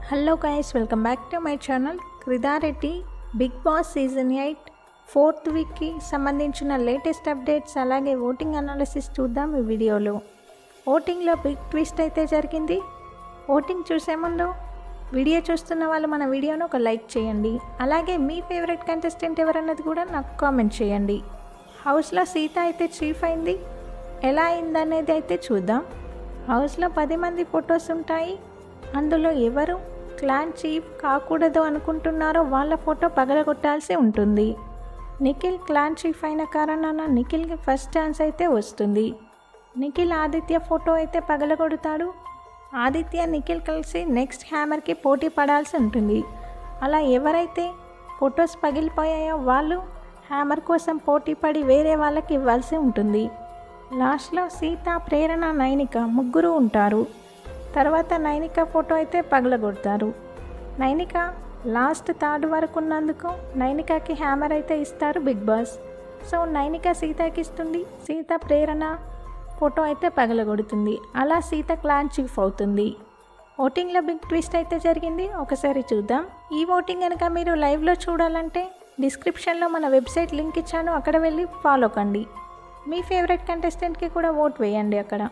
Hello guys, welcome back to my channel. క్రిదారెడ్డి Bigg Boss season 8 4th వీక్కి సంబంధించిన latest updates అలాగే voting analysis చూద్దాం ఈ వీడియోలో. ఓటింగ్లో బిగ్ ట్విస్ట్ అయితే జరిగింది. ఓటింగ్ చూసే ముందు వీడియో చూస్తున్న వాళ్ళు మన వీడియోను ఒక లైక్ చేయండి. అలాగే మీ ఫేవరెట్ కంటెస్టెంట్ ఎవరన్నది కూడా నాకు కామెంట్ చేయండి. హౌస్లో సీత అయితే చీఫ్ అయింది. ఎలా అయిందనేది అయితే చూద్దాం. హౌస్లో 10 మంది ఫొటోస్ ఉంటాయి. అందులో ఎవరు క్లాన్ చీఫ్ కాకూడదు అనుకుంటున్నారో వాళ్ళ ఫోటో పగలగొట్టాల్సి ఉంటుంది. నిఖిల్ క్లాన్ చీఫ్ అయిన కారణాన నిఖిల్కి ఫస్ట్ ఛాన్స్ అయితే వస్తుంది. నిఖిల్ ఆదిత్య ఫోటో అయితే పగలగొడతాడు. ఆదిత్య నిఖిల్ కలిసి నెక్స్ట్ హ్యామర్కి పోటీ పడాల్సి ఉంటుంది. అలా ఎవరైతే ఫొటోస్ పగిలిపోయాయో వాళ్ళు హ్యామర్ కోసం పోటీ పడి వేరే వాళ్ళకి ఇవ్వాల్సి ఉంటుంది. లాస్ట్లో సీత, ప్రేరణ, నైనిక ముగ్గురు ఉంటారు. తర్వాత నైనిక ఫోటో అయితే పగలగొడతారు. నైనిక లాస్ట్ థర్డ్ వరకు ఉన్నందుకు నైనికకి హ్యామర్ అయితే ఇస్తారు బిగ్ బాస్. సో నైనిక సీతకి ఇస్తుంది. సీత ప్రేరణ ఫోటో అయితే పగలగొడుతుంది. అలా సీత క్లాన్ చీఫ్ అవుతుంది. ఓటింగ్లో బిగ్ ట్విస్ట్ అయితే జరిగింది. ఒకసారి చూద్దాం. ఈ ఓటింగ్ కనుక మీరు లైవ్లో చూడాలంటే డిస్క్రిప్షన్లో మన వెబ్సైట్ లింక్ ఇచ్చాను, అక్కడ వెళ్ళి ఫాలో కండి. మీ ఫేవరెట్ కంటెస్టెంట్కి కూడా ఓట్ వేయండి. అక్కడ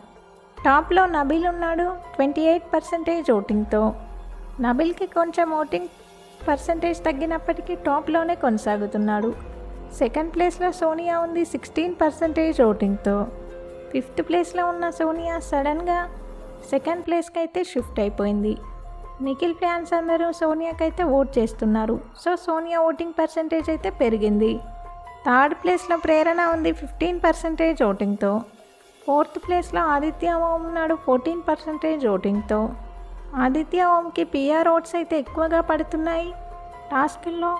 టాప్లో నబీల్ ఉన్నాడు 28% ఓటింగ్తో. నబీల్కి కొంచెం ఓటింగ్ పర్సంటేజ్ తగ్గినప్పటికీ టాప్లోనే కొనసాగుతున్నాడు. సెకండ్ ప్లేస్లో సోనియా ఉంది 16% ఓటింగ్తో. 5th ప్లేస్లో ఉన్న సోనియా సడన్గా సెకండ్ ప్లేస్కి అయితే షిఫ్ట్ అయిపోయింది. నిఖిల్ ఫ్యాన్స్ అందరూ సోనియాకైతే ఓట్ చేస్తున్నారు. సో సోనియా ఓటింగ్ పర్సంటేజ్ అయితే పెరిగింది. థర్డ్ ప్లేస్లో ప్రేరణ ఉంది 15% ఓటింగ్తో. 4th ప్లేస్లో ఆదిత్య ఓం ఉన్నాడు 14% ఓటింగ్తో. ఆదిత్య ఓంకి పిఆర్ ఓట్స్ అయితే ఎక్కువగా పడుతున్నాయి. టాస్క్ల్లో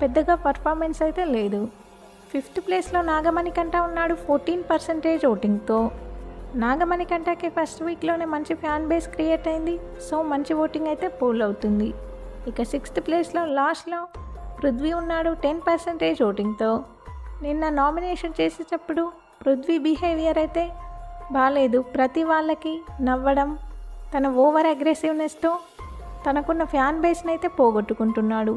పెద్దగా పర్ఫార్మెన్స్ అయితే లేదు. 5th ప్లేస్లో నాగమణికంఠ ఉన్నాడు 14% ఓటింగ్తో. నాగమణికంఠకి ఫస్ట్ వీక్లోనే మంచి ఫ్యాన్ బేస్ క్రియేట్ అయింది. సో మంచి ఓటింగ్ అయితే పోల్ అవుతుంది. ఇక 6th ప్లేస్లో లాస్ట్లో పృథ్వీ ఉన్నాడు 10% ఓటింగ్తో. నిన్న నామినేషన్ చేసేటప్పుడు పృథ్వీ బిహేవియర్ అయితే బాగాలేదు. ప్రతి వాళ్ళకి నవ్వడం, తన ఓవర్ అగ్రెసివ్నెస్తో తనకున్న ఫ్యాన్ బేస్ని అయితే పోగొట్టుకుంటున్నాడు.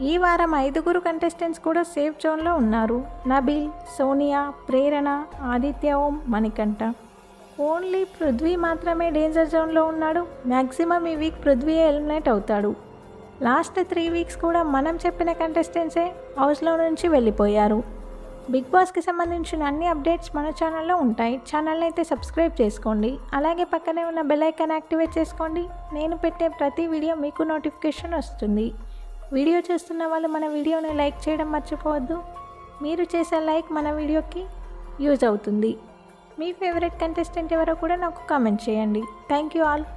ఈ వారం 5 కంటెస్టెంట్స్ కూడా సేఫ్ జోన్లో ఉన్నారు. నబీల్, సోనియా, ప్రేరణ, ఆదిత్య ఓం, మణికంఠ. ఓన్లీ పృథ్వీ మాత్రమే డేంజర్ జోన్లో ఉన్నాడు. మ్యాక్సిమం ఈ వీక్ పృథ్వీ ఎలిమినేట్ అవుతాడు. లాస్ట్ 3 వీక్స్ కూడా మనం చెప్పిన కంటెస్టెంట్సే హౌస్లో నుంచి వెళ్ళిపోయారు. బిగ్ బాస్కి సంబంధించిన అన్ని అప్డేట్స్ మన ఛానల్లో ఉంటాయి. ఛానల్ని అయితే సబ్స్క్రైబ్ చేసుకోండి. అలాగే పక్కనే ఉన్న బెల్ ఐకాన్ యాక్టివేట్ చేసుకోండి. నేను పెట్టే ప్రతి వీడియో మీకు నోటిఫికేషన్ వస్తుంది. వీడియో చూస్తున్న వాళ్ళు మన వీడియోని లైక్ చేయడం మర్చిపోవద్దు. మీరు చేసే లైక్ మన వీడియోకి యూజ్ అవుతుంది. మీ ఫేవరెట్ కంటెస్టెంట్ ఎవరో కూడా నాకు కామెంట్ చేయండి. Thank you all.